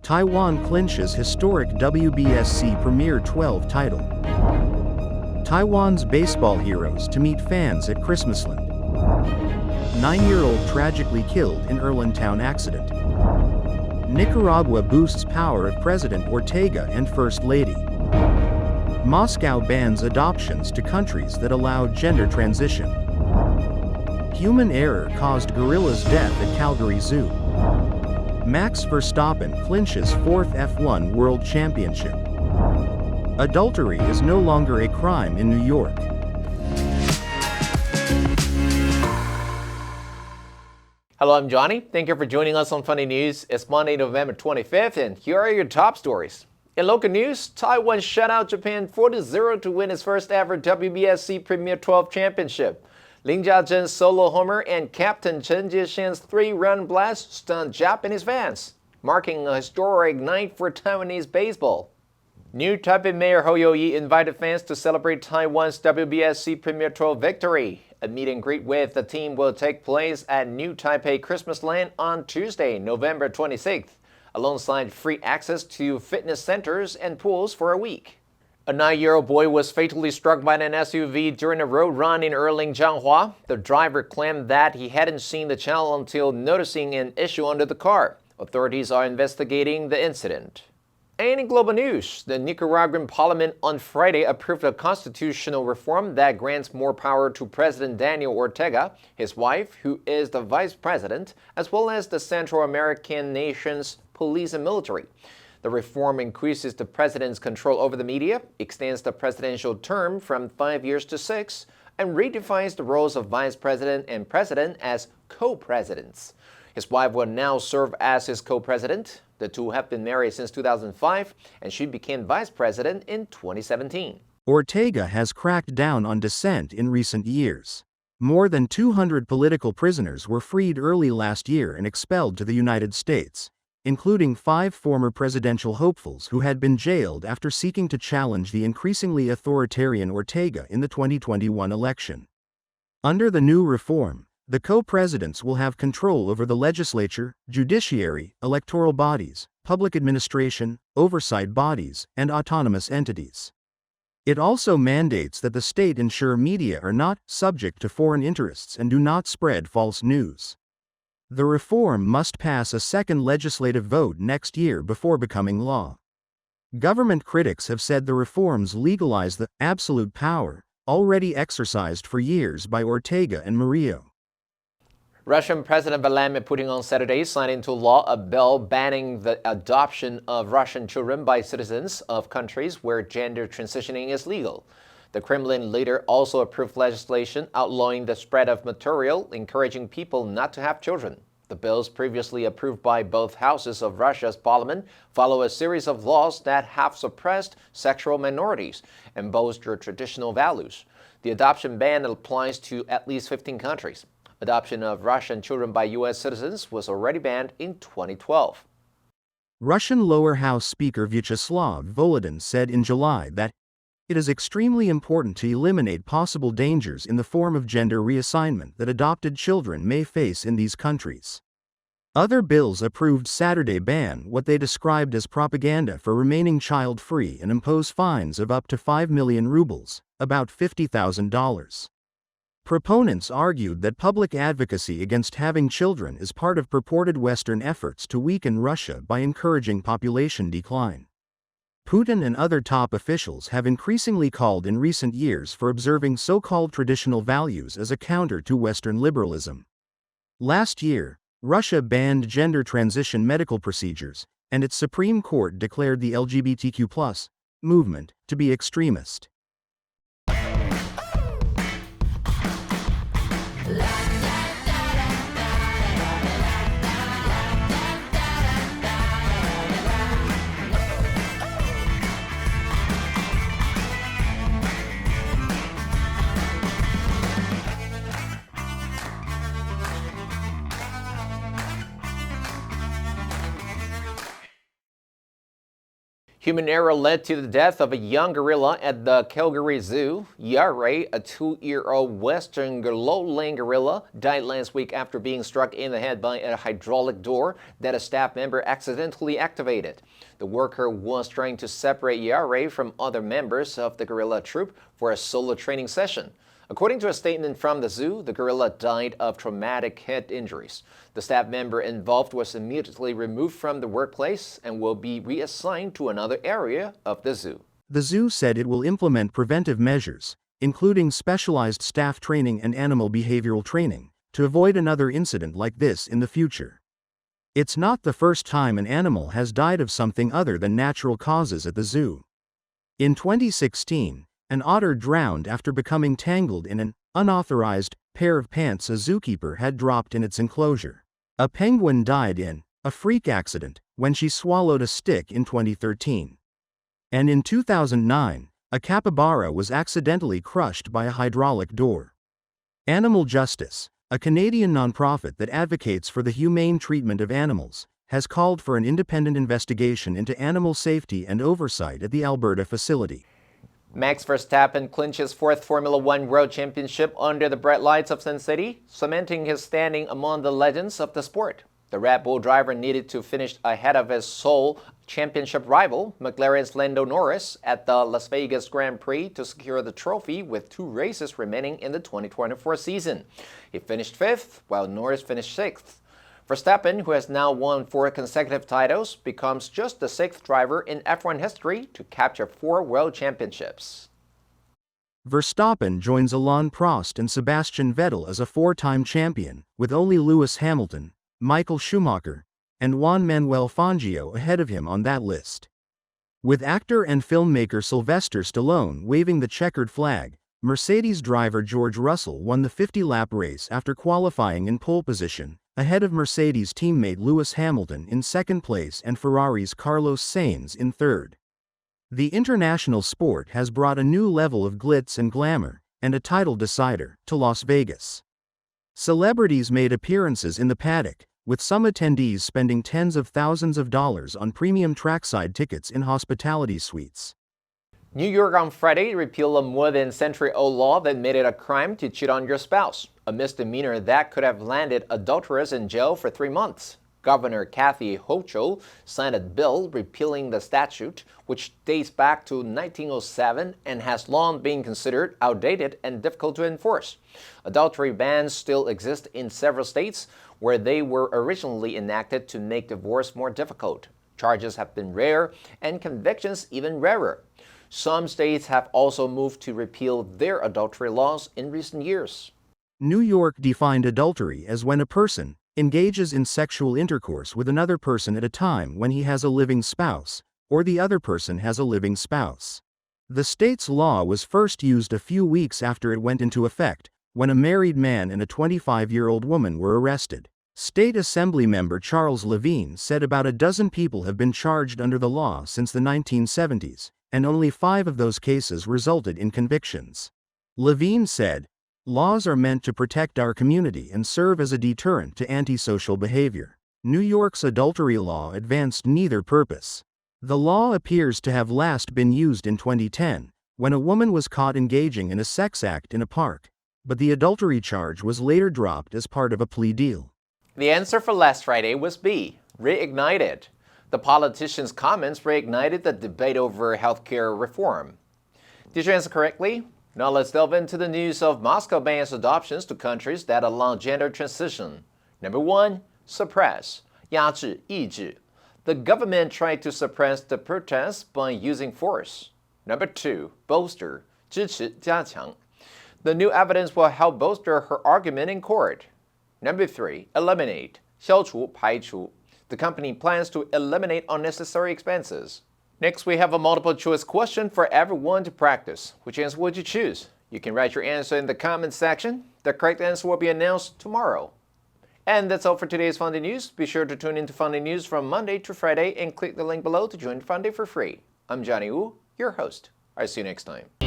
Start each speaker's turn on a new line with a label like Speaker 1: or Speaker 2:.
Speaker 1: Taiwan clinches historic WBSC Premier12 title. Taiwan's baseball heroes to meet fans at Christmasland. 9-year-old tragically killed in Erlin town accident. Nicaragua boosts power of President Ortega and First Lady. Moscow bans adoptions to countries that allow gender transition. Human error caused gorilla's death at Calgary Zoo. Max Verstappen clinches 4th F1 World Championship. Adultery is no longer a crime in New York.
Speaker 2: Hello, I'm Johnny. Thank you for joining us on Funday News. It's Monday, November 25th, and here are your top stories. In local news, Taiwan shut out Japan 4-0 to win its first ever WBSC Premier12 championship. Lin Jiazhen's solo homer and captain Chen Jieshan's 3-run blast stunned Japanese fans, marking a historic night for Taiwanese baseball. New Taipei Mayor Hou You-yi invited fans to celebrate Taiwan's WBSC Premier12 victory. A meet and greet with the team will take place at New Taipei Christmasland on Tuesday, November 26th, alongside free access to fitness centers and pools for a week. A 9-year-old boy was fatally struck by an SUV during a road run in Erlin, Jianghua. The driver claimed that he hadn't seen the child until noticing an issue under the car. Authorities are investigating the incident. And in global news, the Nicaraguan parliament on Friday approved a constitutional reform that grants more power to President Daniel Ortega, his wife, who is the vice president, as well as the Central American nation's police and military. The reform increases the president's control over the media, extends the presidential term from 5 years to 6, and redefines the roles of vice president and president as co-presidents. His wife will now serve as his co-president. The two have been married since 2005, and she became vice president in 2017.
Speaker 1: Ortega has cracked down on dissent in recent years. More than 200 political prisoners were freed early last year and expelled to the United States, including 5 former presidential hopefuls who had been jailed after seeking to challenge the increasingly authoritarian Ortega in the 2021 election. Under the new reform, the co-presidents will have control over the legislature, judiciary, electoral bodies, public administration, oversight bodies, and autonomous entities. It also mandates that the state ensure media are not subject to foreign interests and do not spread false news. The reform must pass a second legislative vote next year before becoming law. Government critics have said the reforms legalize the absolute power already exercised for years by Ortega and Murillo.
Speaker 2: Russian President Vladimir Putin on Saturday signed into law a bill banning the adoption of Russian children by citizens of countries where gender transitioning is legal. The Kremlin leader also approved legislation outlawing the spread of material encouraging people not to have children. The bills previously approved by both houses of Russia's parliament follow a series of laws that have suppressed sexual minorities and bolster traditional values. The adoption ban applies to at least 15 countries. Adoption of Russian children by U.S. citizens was already banned in 2012.
Speaker 1: Russian lower house Speaker Vyacheslav Volodin said in July that it is extremely important to eliminate possible dangers in the form of gender reassignment that adopted children may face in these countries. Other bills approved Saturday ban what they described as propaganda for remaining child-free and impose fines of up to 5 million rubles, about $50,000. Proponents argued that public advocacy against having children is part of purported Western efforts to weaken Russia by encouraging population decline. Putin and other top officials have increasingly called in recent years for observing so-called traditional values as a counter to Western liberalism. Last year, Russia banned gender transition medical procedures, and its Supreme Court declared the LGBTQ+ movement to be extremist.
Speaker 2: Human error led to the death of a young gorilla at the Calgary Zoo. Yare, a 2-year-old western lowland gorilla, died last week after being struck in the head by a hydraulic door that a staff member accidentally activated. The worker was trying to separate Yare from other members of the gorilla troop for a solo training session. According to a statement from the zoo, the gorilla died of traumatic head injuries. The staff member involved was immediately removed from the workplace and will be reassigned to another area of the zoo.
Speaker 1: The zoo said it will implement preventive measures, including specialized staff training and animal behavioral training, to avoid another incident like this in the future. It's not the first time an animal has died of something other than natural causes at the zoo. In 2016, an otter drowned after becoming tangled in an unauthorized pair of pants a zookeeper had dropped in its enclosure. A penguin died in a freak accident when she swallowed a stick in 2013. And in 2009, a capybara was accidentally crushed by a hydraulic door. Animal Justice, a Canadian nonprofit that advocates for the humane treatment of animals, has called for an independent investigation into animal safety and oversight at the Alberta facility.
Speaker 2: Max Verstappen clinches fourth Formula One World Championship under the bright lights of Sun City, cementing his standing among the legends of the sport. The Red Bull driver needed to finish ahead of his sole championship rival, McLaren's Lando Norris, at the Las Vegas Grand Prix to secure the trophy with 2 races remaining in the 2024 season. He finished 5th, while Norris finished 6th. Verstappen, who has now won 4 consecutive titles, becomes just the 6th driver in F1 history to capture 4 world championships.
Speaker 1: Verstappen joins Alain Prost and Sebastian Vettel as a 4-time champion, with only Lewis Hamilton, Michael Schumacher, and Juan Manuel Fangio ahead of him on that list. With actor and filmmaker Sylvester Stallone waving the checkered flag, Mercedes driver George Russell won the 50-lap race after qualifying in pole position, ahead of Mercedes teammate Lewis Hamilton in 2nd place and Ferrari's Carlos Sainz in 3rd. The international sport has brought a new level of glitz and glamour, and a title decider, to Las Vegas. Celebrities made appearances in the paddock, with some attendees spending tens of thousands of dollars on premium trackside tickets in hospitality suites.
Speaker 2: New York on Friday repealed a more than century-old law that made it a crime to cheat on your spouse, a misdemeanor that could have landed adulterers in jail for 3 months. Governor Kathy Hochul signed a bill repealing the statute, which dates back to 1907 and has long been considered outdated and difficult to enforce. Adultery bans still exist in several states, where they were originally enacted to make divorce more difficult. Charges have been rare, and convictions even rarer. Some states have also moved to repeal their adultery laws in recent years.
Speaker 1: New York defined adultery as when a person engages in sexual intercourse with another person at a time when he has a living spouse, or the other person has a living spouse. The state's law was first used a few weeks after it went into effect, when a married man and a 25-year-old woman were arrested. State Assembly member Charles Levine said about a dozen people have been charged under the law since the 1970s, and only 5 of those cases resulted in convictions. Levine said, "Laws are meant to protect our community and serve as a deterrent to antisocial behavior." New York's adultery law advanced neither purpose. The law appears to have last been used in 2010, when a woman was caught engaging in a sex act in a park, but the adultery charge was later dropped as part of a plea deal.
Speaker 2: The answer for last Friday was B, reignited. The politicians' comments reignited the debate over healthcare reform. Did you answer correctly? Now let's delve into the news of Moscow bans adoptions to countries that allow gender transition. Number 1, suppress, 压制, 抑制. The government tried to suppress the protests by using force. Number 2, bolster, 支持, 加强. The new evidence will help bolster her argument in court. Number 3, eliminate, 消除, 排除. The company plans to eliminate unnecessary expenses. Next, we have a multiple-choice question for everyone to practice. Which answer would you choose? You can write your answer in the comments section. The correct answer will be announced tomorrow. And that's all for today's Funday News. Be sure to tune into Funday News from Monday to Friday and click the link below to join Funday for free. I'm Johnny Wu, your host. I'll see you next time.